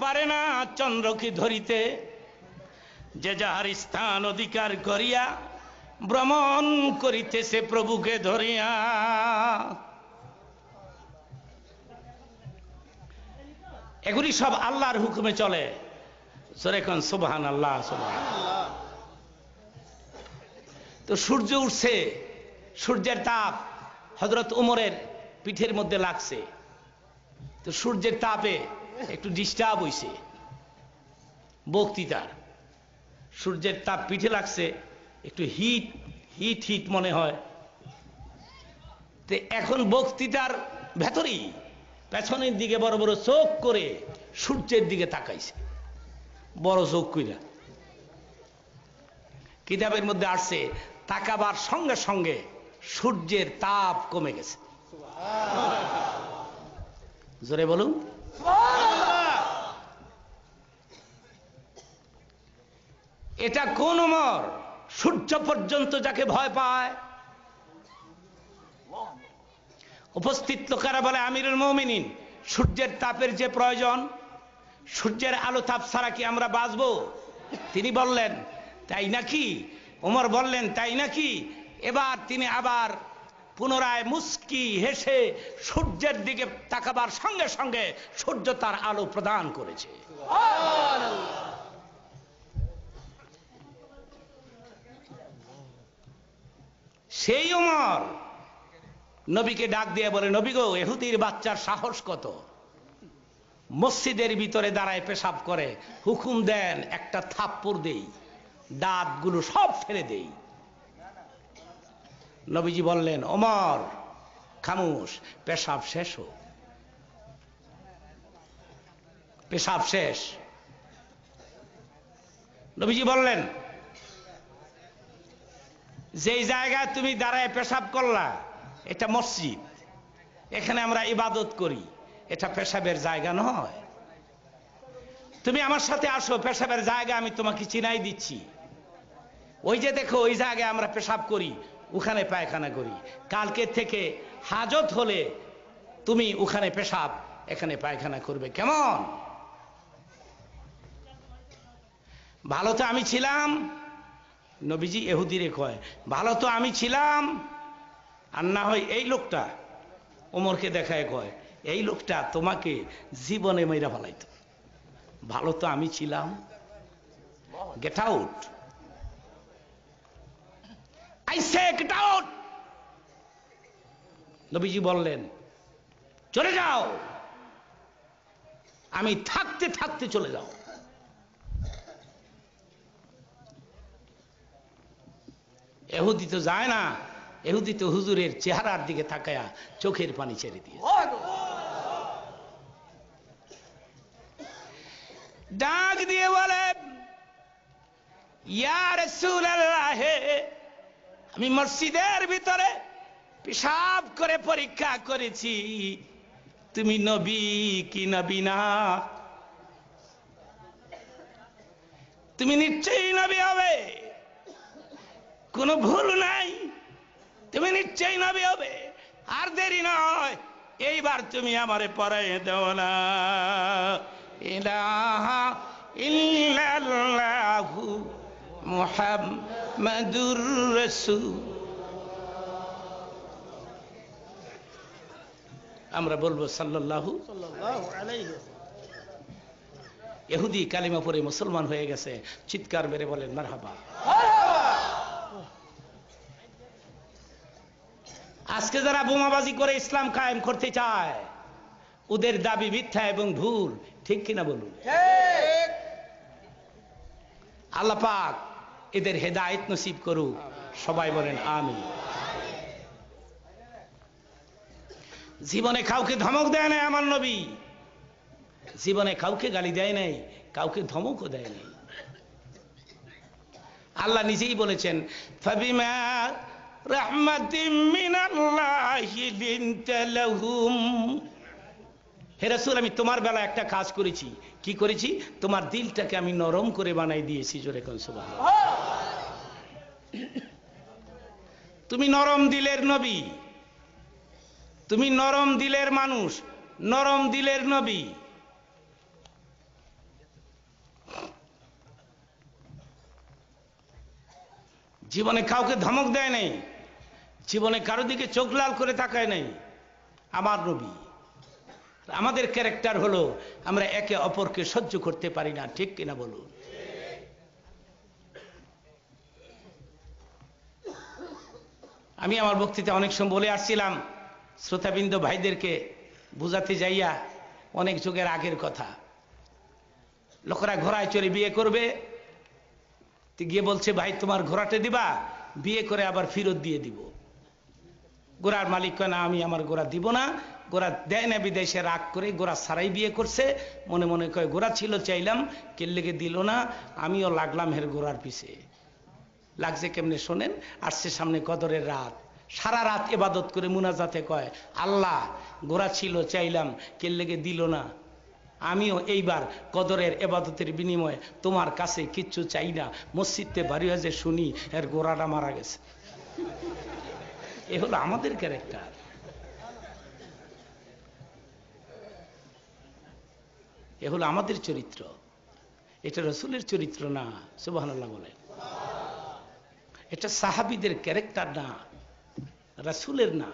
পারে না চন্দ্রকে ধরিতে, যে যাহার স্থান অধিকার করিয়া ভ্রমণ করিতেছে প্রভুকে ধরিয়া। এগুলি সব আল্লাহর হুকুমে চলে। সরে কোন সুবহানাল্লাহ, সুবহানাল্লাহ। তো সূর্য উঠছে, সূর্যের তাপ হযরত ওমরের পিঠের মধ্যে লাগছে। তো সূর্যের তাপে একটু ডিস্টার্ব হইছে বক্তৃতার। সূর্যের তাপ পিঠে লাগছে, একটু হিট হিট হিট মনে হয়। তো এখন বক্তৃতার ভেতরেই পেছনের দিকে বড় বড় চোখ করে সূর্যের দিকে তাকাইছে, বড় চোখ কইরা। কিতাবের মধ্যে আসছে তাকাবার সঙ্গে সঙ্গে সূর্যের তাপ কমে গেছে। জোরে বলুন। এটা কোন ওমর? সূর্য পর্যন্ত যাকে ভয় পায়। উপস্থিত লোকেরা বলে, আমিরুল মুমিনিন, সূর্যের তাপের যে প্রয়োজন, সূর্যের আলো তাপ ছাড়া কি আমরা বাঁচবো? তিনি বললেন, তাই নাকি? ওমর বললেন, তাই নাকি? এবার তিনি আবার পুনরায় মুস্কি হেসে সূর্যের দিকে তাকাবার সঙ্গে সঙ্গে সূর্য তার আলো প্রদান করেছে। সেই ওমর নবীকে ডাক দিয়ে বলে, নবী গো, ইহুদির বাচ্চার সাহস কত! মসজিদের ভিতরে দাঁড়ায় পেশাব করে, হুকুম দেন একটা থাপ্পড় দেই, দাঁতগুলো সব ফেলে দেই। নবীজি বললেন, ওমর খামোশ, পেশাব শেষ হোক। পেশাব শেষ। নবীজি বললেন, যেই জায়গায় তুমি দাঁড়ায় পেশাব করলা এটা মসজিদ, এখানে আমরা ইবাদত করি, এটা পেশাবের জায়গা নয়। তুমি আমার সাথে আসো, পেশাবের জায়গা আমি তোমাকে চিনাই দিচ্ছি। ওই যে দেখো, ওই জায়গায় আমরা পেশাব করি, ওখানে পায়খানা করি। কালকে থেকে হাজত হলে তুমি ওখানে পেশাব, এখানে পায়খানা করবে। কেমন ভালো তো আমি ছিলাম। নবীজি ইহুদিরে কয়, ভালো তো আমি ছিলাম, আর না হয় এই লোকটা ওমরকে দেখায় কয়, এই লোকটা তোমাকে জীবনে মেরা ফেলাইতো। ভালো তো আমি ছিলাম। Get out, I say get out. নবীজি বললেন, চলে যাও, আমি থাকতে থাকতে চলে যাও। ইহুদি তো যায় না, ইহুদি তো হুজুরের চেহারার দিকে তাকায়া চোখের পানি ছেড়ে দিয়ে ডাক দিয়ে বলে, ইয়া রাসূলুল্লাহ, আমি মসজিদের ভিতরে পেশাব করে পরীক্ষা করেছি, তুমি নবী কি নবী না? তুমি নিশ্চয়ই নবী হবে, কোনো ভুল নাই, তুমি নিশ্চয়ই নবী হবে। আর দেরি নয়, এইবার তুমি আমারে পড়াইয়ে দাও না, ইলাহা ইল্লাল্লাহু মুহাম্মাদুর রাসূল। আমরা বলবো সাল্লাল্লাহু আলাইহি ওয়াসাল্লাম। ইহুদি কালিমা পড়ে মুসলমান হয়ে গেছে, চিৎকার মেরে বলেন মারহাবা। আজকে যারা বোমাবাজি করে ইসলাম কায়েম করতে চায়, ওদের দাবি মিথ্যা এবং ভুল, ঠিক কিনা বলুন? আল্লাহ পাক এদের হেদায়েত নসিব করুক, সবাই বলেন আমিন। জীবনে কাউকে ধমক দেয় নাই আমার নবী, জীবনে কাউকে গালি দেয় নাই, কাউকে ধমকও দেয় নাই। আল্লাহ নিজেই বলেছেন, ফাবিমা রাহমাতিম মিনাল্লাহি লিনতা লাহুম। হে রাসূল, আমি তোমার বেলা একটা কাজ করেছি। কি করেছি? তোমার দিলটাকে আমি নরম করে বানাই দিয়েছি। জোরে কোন সুবহানাল্লাহ। তুমি নরম দিলের নবী, তুমি নরম দিলের মানুষ, নরম দিলের নবী। জীবনে কাউকে ধমক দেয় নাই, জীবনে কারো দিকে চোখ লাল করে তাকায় নাই। আমার নবী। আমাদের ক্যারেক্টার হলো আমরা একে অপরকে সহ্য করতে পারি না, ঠিক কিনা বলুন? আমি আমার বক্তৃতা অনেক সময় বলে আসছিলাম, শ্রোতাবৃন্দ ভাইদেরকে বুঝাতে যাইয়া, অনেক যুগের আগের কথা। লোকেরা ঘোড়ায় চড়ে বিয়ে করবে, গিয়ে বলছে ভাই তোমার ঘোড়াটা দিবা, বিয়ে করে আবার ফেরত দিয়ে দিব। ঘোড়ার মালিক কয় না, আমি আমার ঘোড়া দিব না। ঘোড়া দেয় না বিদেশে রাগ করে ঘোড়া সারাই বিয়ে করছে। মনে মনে কয় ঘোড়া ছিল চাইলাম, কেল্লেগে দিল না, আমিও লাগলাম হের ঘোড়ার পিছে। লাগছে কেমনে শোনেন। আসছে সামনে কদরের রাত, সারা রাত ইবাদত করে মুনাজাতে কয় আল্লাহ ঘোড়া ছিল চাইলাম, কেল্লেগে দিল না, আমিও এইবার কদরের ইবাদতের বিনিময়ে তোমার কাছে কিচ্ছু চাই না, মসজিদে বাড়ি হয়ে যে শুনি এর ঘোড়াটা মারা গেছে। এ হলো আমাদের ক্যারেক্টার। এ হলো আমাদের চরিত্র, এটা রাসূলের চরিত্র না। সুবহানাল্লাহ বলে। এটা সাহাবীদের ক্যারেক্টার না, রাসূলের না।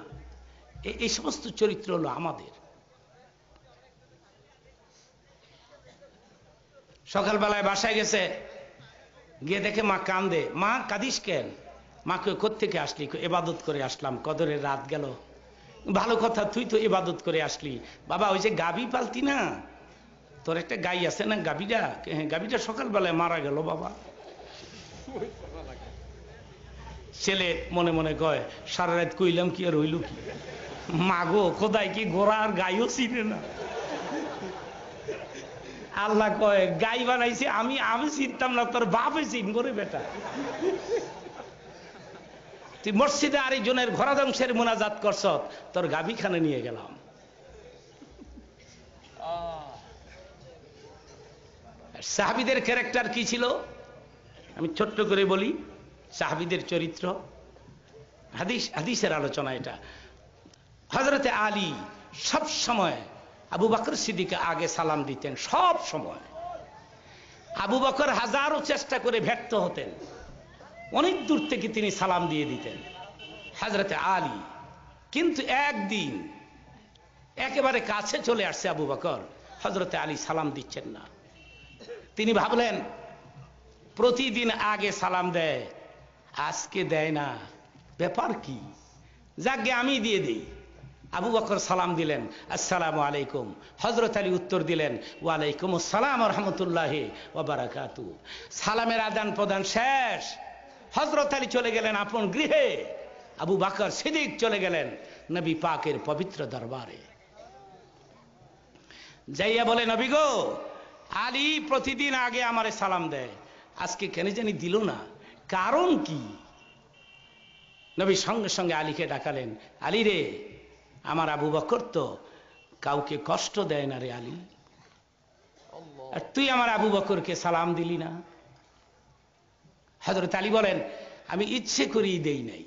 এই সমস্ত চরিত্র হলো আমাদের। সকালবেলায় বাসায় গেছে, গিয়ে দেখে মা কান্দে। মা কাঁদিস কেন? মাকে কোত্থেকে আসলি? ইবাদত করে আসলাম, কদরের রাত গেল। ভালো কথা, তুই তো ইবাদত করে আসলি। বাবা ওই যে গাভী পালতি না, তোর একটা গাই আছে না, গাভীটা, হ্যাঁ গাভীটা সকালবেলায় মারা গেল বাবা। ছেলে মনে মনে কয় সারা রাত কইলাম কি আর হইল কি? মাগো খোদাই কি ঘোড়া আর গাইও চিনে না? আল্লাহ কয় গাই বানাইছে আমি, আমি চিনতাম না, তোর বাপে চিন করে বেটা। তুই মসজিদে আরেকজনের ঘোড়া ধ্বংসের মুনাজাত করছ, তোর গাভী খানে নিয়ে গেলাম। সাহাবীদের ক্যারেক্টার কি ছিল আমি ছোট্ট করে বলি। সাহাবীদের চরিত্র, হাদিসের আলোচনা এটা। হযরতে আলী সব সময় আবু বকর সিদ্দিককে আগে সালাম দিতেন, সব সময়। আবু বকর হাজারো চেষ্টা করে ব্যর্থ হতেন, অনেক দূর থেকে তিনি সালাম দিয়ে দিতেন হযরতে আলী। কিন্তু একদিন একেবারে কাছে চলে আসছে আবু বকর, হযরতে আলী সালাম দিচ্ছেন না। তিনি ভাবলেন প্রতিদিন আগে সালাম দেয়, আজকে দেয় না, ব্যাপার কি? যাকে আমি দিয়ে দিই। আবু বকর সালাম দিলেন, আসসালামু আলাইকুম। হযরত আলী উত্তর দিলেন, ওয়ালাইকুম আসসালাম ওয়া রাহমাতুল্লাহি ওয়া বারাকাতুহু। সালামের আদান প্রদান শেষ, হযরত আলী চলে গেলেন আপন গৃহে, আবু বকর সিদ্দিক চলে গেলেন নবী পাকের পবিত্র দরবারে। যাইয়া বলে, নবী গো, আলী প্রতিদিন আগে আমারে সালাম দেয়, আজকে কেন জানি দিল না, কারণ কি? নবী সঙ্গে সঙ্গে আলীকে ডাকালেন, আলী রে, আমার আবু বকর তো কাউকে কষ্ট দেয় না রে আলী, আর তুই আমার আবু বকরকে সালাম দিলি না। হযরত আলী বলেন, আমি ইচ্ছে করেই দেই নাই।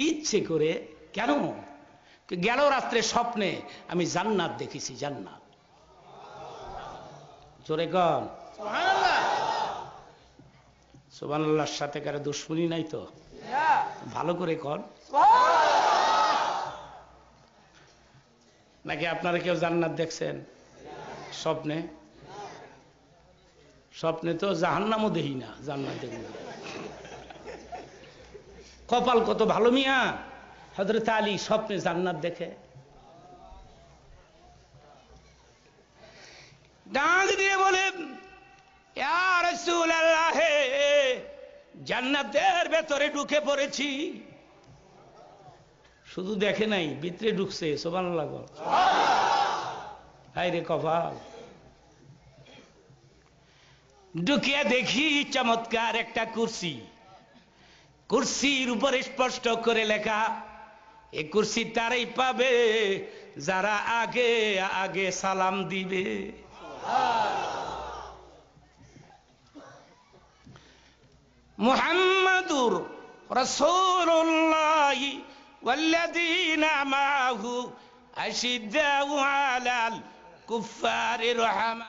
ইচ্ছে করে কেন? গেল রাত্রে স্বপ্নে আমি জান্নাত দেখেছি, জান্নাত। জোরে কন সুবহানাল্লাহ। সুবহানাল্লাহর সাথে কারো দুশ্মনী নাই তো? ভালো করে কন। নাকি আপনারা কেউ জান্নাত দেখছেন স্বপ্নে? স্বপ্নে তো জাহান্নামও দেখি না, জান্নাত দেখি না। কপাল কত ভালো মিয়া, হযরত আলী স্বপ্নে জান্নাত দেখে। ডাক দিয়ে বলে, ইয়া রাসূলুল্লাহ, জান্নাতের ভেতরে ঢুকে পড়েছি। শুধু দেখে নাই, ভিতরে ঢুকছে। সুবহানাল্লাহ। হায় রে কপাল। ঢুকিয়া দেখি চমৎকার একটা কুরসি, কুরসির উপরে স্পষ্ট করে লেখা, এই কুরসি তারাই পাবে যারা আগে আগে সালাম দিবে। মুহাম্মাদুর রাসূলুল্লাহ ওয়াল্লাযীনা মাআহু আশিদ্দাউ আলাল কুফফারি রাহমা।